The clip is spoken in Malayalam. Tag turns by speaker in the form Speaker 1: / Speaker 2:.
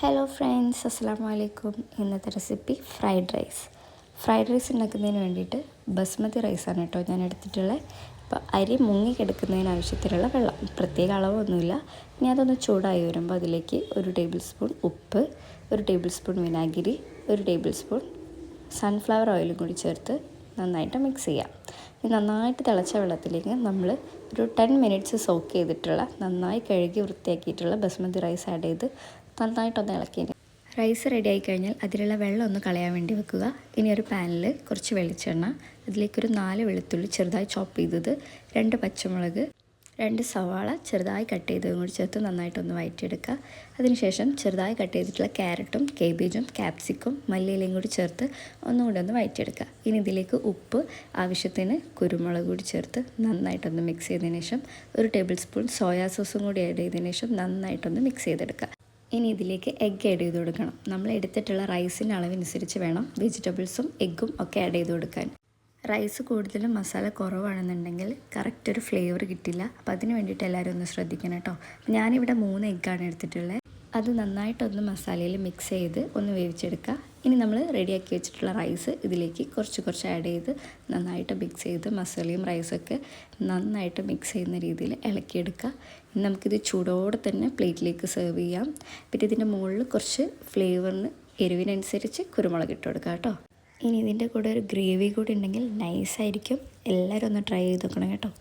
Speaker 1: ഹലോ ഫ്രണ്ട്സ്, അസ്സലാമു അലൈക്കും. ഇന്നത്തെ റെസിപ്പി ഫ്രൈഡ് റൈസ് ഉണ്ടാക്കുന്നതിന് വേണ്ടിയിട്ട് ബസ്മതി റൈസാണ് കേട്ടോ ഞാൻ എടുത്തിട്ടുള്ളത്. ഇപ്പോൾ അരി മുങ്ങിക്കിടക്കുന്നതിന് ആവശ്യത്തിലുള്ള വെള്ളം, പ്രത്യേക അളവൊന്നുമില്ല. ഇനി അതൊന്ന് ചൂടായി വരുമ്പോൾ അതിലേക്ക് 1 ടേബിൾ സ്പൂൺ ഉപ്പ്, 1 ടേബിൾ സ്പൂൺ വിനാഗിരി, 1 ടേബിൾ സ്പൂൺ സൺഫ്ലവർ ഓയിലും കൂടി ചേർത്ത് നന്നായിട്ട് മിക്സ് ചെയ്യാം. ഈ നന്നായിട്ട് തിളച്ച വെള്ളത്തിലേക്ക് നമ്മൾ ഒരു 10 മിനിറ്റ്സ് സോക്ക് ചെയ്തിട്ടുള്ള നന്നായി കഴുകി വൃത്തിയാക്കിയിട്ടുള്ള ബസ്മതി റൈസ് ആഡ് ചെയ്ത് നന്നായിട്ടൊന്ന് ഇളക്കി. റൈസ് റെഡി ആയി കഴിഞ്ഞാൽ അതിലുള്ള വെള്ളം ഒന്ന് കളയാൻ വേണ്ടി വെക്കുക. ഇനി ഒരു പാനിൽ കുറച്ച് വെളിച്ചെണ്ണ, അതിലേക്കൊരു 4 വെളുത്തുള്ളി ചെറുതായി ചോപ്പ് ചെയ്തത്, 2 പച്ചമുളക്, 2 സവാള ചെറുതായി കട്ട് ചെയ്തതും കൂടി ചേർത്ത് നന്നായിട്ടൊന്ന് വഴറ്റിയെടുക്കുക. അതിനുശേഷം ചെറുതായി കട്ട് ചെയ്തിട്ടുള്ള ക്യാരറ്റും കേബേജും ക്യാപ്സിക്കും മല്ലിയിലയും കൂടി ചേർത്ത് ഒന്നുകൂടി ഒന്ന് വഴറ്റിയെടുക്കുക. ഇനി ഇതിലേക്ക് ഉപ്പ്, ആവശ്യത്തിന് കുരുമുളക് കൂടി ചേർത്ത് നന്നായിട്ടൊന്ന് മിക്സ് ചെയ്തതിന് ശേഷം 1 ടേബിൾ സ്പൂൺ സോയാ സോസും കൂടി ആഡ് ചെയ്തതിന് ശേഷം നന്നായിട്ടൊന്ന് മിക്സ് ചെയ്തെടുക്കുക. ഇനി ഇതിലേക്ക് എഗ്ഗ് ആഡ് ചെയ്ത് കൊടുക്കണം. നമ്മൾ എടുത്തിട്ടുള്ള റൈസിൻ്റെ അളവനുസരിച്ച് വേണം വെജിറ്റബിൾസും എഗ്ഗും ഒക്കെ ആഡ് ചെയ്ത് കൊടുക്കാൻ. റൈസ് കൂടുതലും മസാല കുറവാണെന്നുണ്ടെങ്കിൽ കറക്റ്റ് ഒരു ഫ്ലേവർ കിട്ടില്ല. അപ്പോൾ അതിന് വേണ്ടിയിട്ട് എല്ലാവരും ഒന്ന് ശ്രദ്ധിക്കണം കേട്ടോ. ഞാനിവിടെ 3 എഗ്ഗാണ് എടുത്തിട്ടുള്ളത്. അത് നന്നായിട്ടൊന്ന് മസാലയിൽ മിക്സ് ചെയ്ത് ഒന്ന് വേവിച്ചെടുക്കുക. ഇനി നമ്മൾ റെഡിയാക്കി വെച്ചിട്ടുള്ള റൈസ് ഇതിലേക്ക് കുറച്ച് ആഡ് ചെയ്ത് നന്നായിട്ട് മിക്സ് ചെയ്ത് മസാലയും റൈസൊക്കെ നന്നായിട്ട് മിക്സ് ചെയ്യുന്ന രീതിയിൽ ഇളക്കിയെടുക്കുക. ഇനി നമുക്കിത് ചൂടോടെ തന്നെ പ്ലേറ്റിലേക്ക് സെർവ് ചെയ്യാം. പിന്നെ ഇതിൻ്റെ മുകളിൽ കുറച്ച് ഫ്ലേവറിന് എരിവിനനുസരിച്ച് കുരുമുളക് ഇട്ട് കൊടുക്കുക കേട്ടോ. ഇനി ഇതിൻ്റെ കൂടെ ഒരു ഗ്രേവി കൂടി ഉണ്ടെങ്കിൽ നൈസായിരിക്കും. എല്ലാവരും ഒന്ന് ട്രൈ ചെയ്ത് നോക്കണം കേട്ടോ.